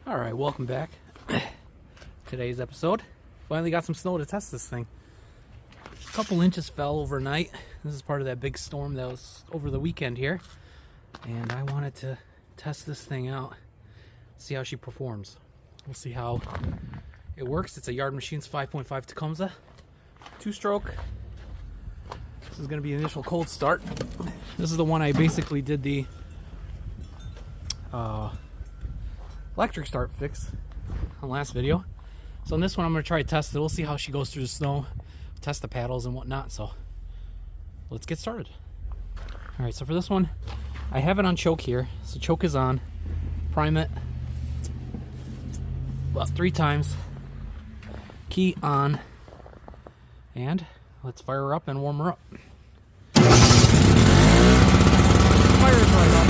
Alright, welcome back. Today's episode. Finally got some snow to test this thing. A couple inches fell overnight. This is part of that big storm that was over the weekend here. And I wanted to test this thing out, see how she performs. We'll see how it works. It's a Yard Machines 5.5 Tecumseh, 2-stroke. This is going to be an initial cold start. This is the one I basically did the electric start fix on last video. So in this one I'm going to try to test it. We'll see how she goes through the snow, test the paddles and whatnot. So let's get started. Alright, so for this one I have it on choke here. So choke is on. Prime it about 3 times. Key on. And let's fire her up and warm her up. Fire is right up.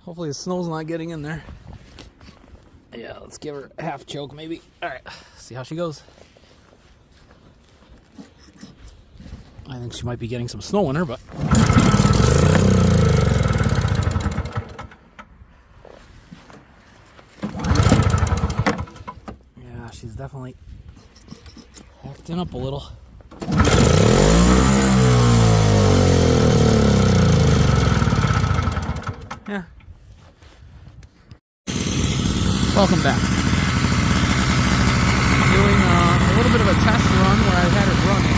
Hopefully the snow's not getting in there. Yeah, let's give her a half choke maybe. Alright, see how she goes. I think she might be getting some snow in her, but... yeah, she's definitely acting up a little. Yeah. Welcome back. Doing a little bit of a test run where I had it running.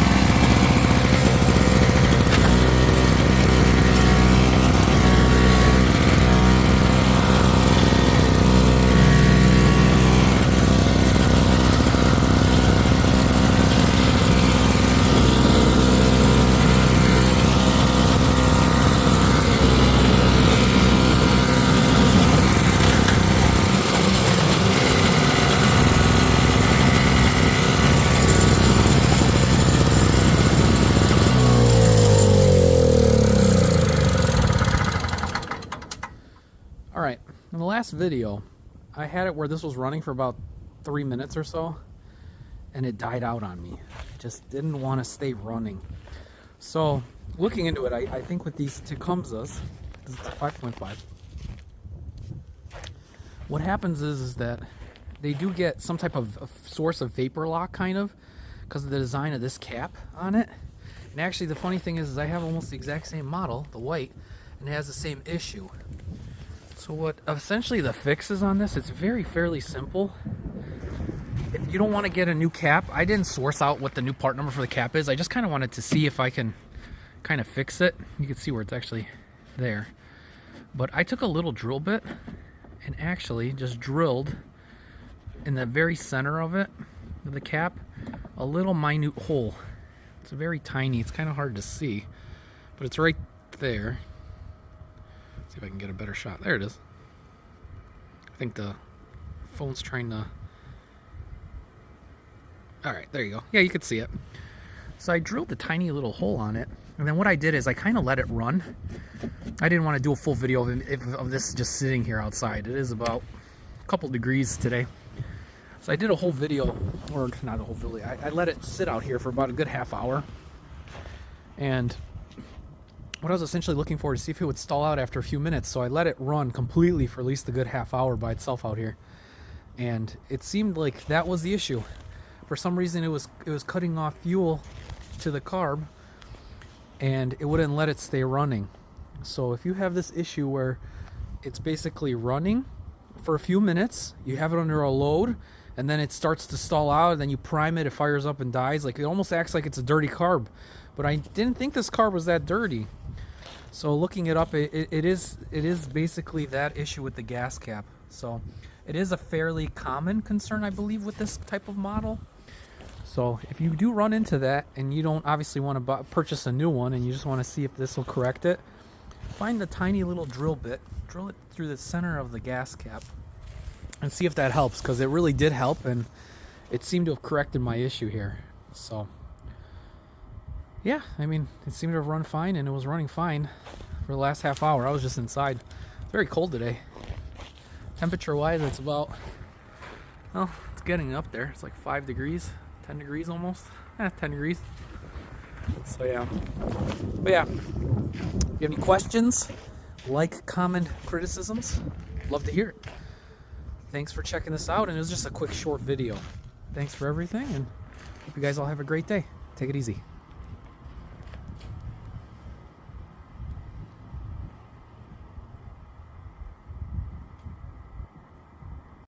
Alright, in the last video, I had it where this was running for about 3 minutes or so, and it died out on me. It just didn't want to stay running. So, looking into it, I think with these Tecumsehs, because it's a 5.5, what happens is that they do get some type of source of vapor lock, kind of, because of the design of this cap on it. And actually, the funny thing is I have almost the exact same model, the white, and it has the same issue. So what essentially the fix is on this, it's fairly simple. If you don't want to get a new cap, I didn't source out what the new part number for the cap is. I just kind of wanted to see if I can kind of fix it. You can see where it's actually there. But I took a little drill bit and actually just drilled in the very center of it, of the cap, a little minute hole It's very tiny. It's kind of hard to see, but it's right there. Let's see if I can get a better shot. There it is. I think the phone's trying to... Alright, there you go. Yeah, you could see it. So I drilled a tiny little hole on it, and then what I did is I kind of let it run. I didn't want to do a full video of this just sitting here outside. It is about a couple degrees today. So I did a whole video, or not a whole video, I let it sit out here for about a good half hour. And what I was essentially looking for is to see if it would stall out after a few minutes. So I let it run completely for at least a good half hour by itself out here. And it seemed like that was the issue. For some reason it was cutting off fuel to the carb, and it wouldn't let it stay running. So if you have this issue where it's basically running for a few minutes, you have it under a load, and then it starts to stall out, and then you prime it, it fires up and dies. Like, it almost acts like it's a dirty carb. But I didn't think this carb was that dirty. So looking it up, it is basically that issue with the gas cap. So it is a fairly common concern, I believe, with this type of model. So if you do run into that and you don't obviously want to purchase a new one and you just want to see if this will correct it, find the tiny little drill bit, drill it through the center of the gas cap and see if that helps, because it really did help and it seemed to have corrected my issue here. So yeah, I mean, it seemed to have run fine, and it was running fine for the last half hour. I was just inside. It's very cold today. Temperature wise, it's about, well, it's getting up there. It's like 5 degrees. 10 degrees almost. 10 degrees. So yeah. But yeah, if you have any questions, like, comment, criticisms, love to hear it. Thanks for checking this out, and it was just a quick short video. Thanks for everything, and hope you guys all have a great day. Take it easy.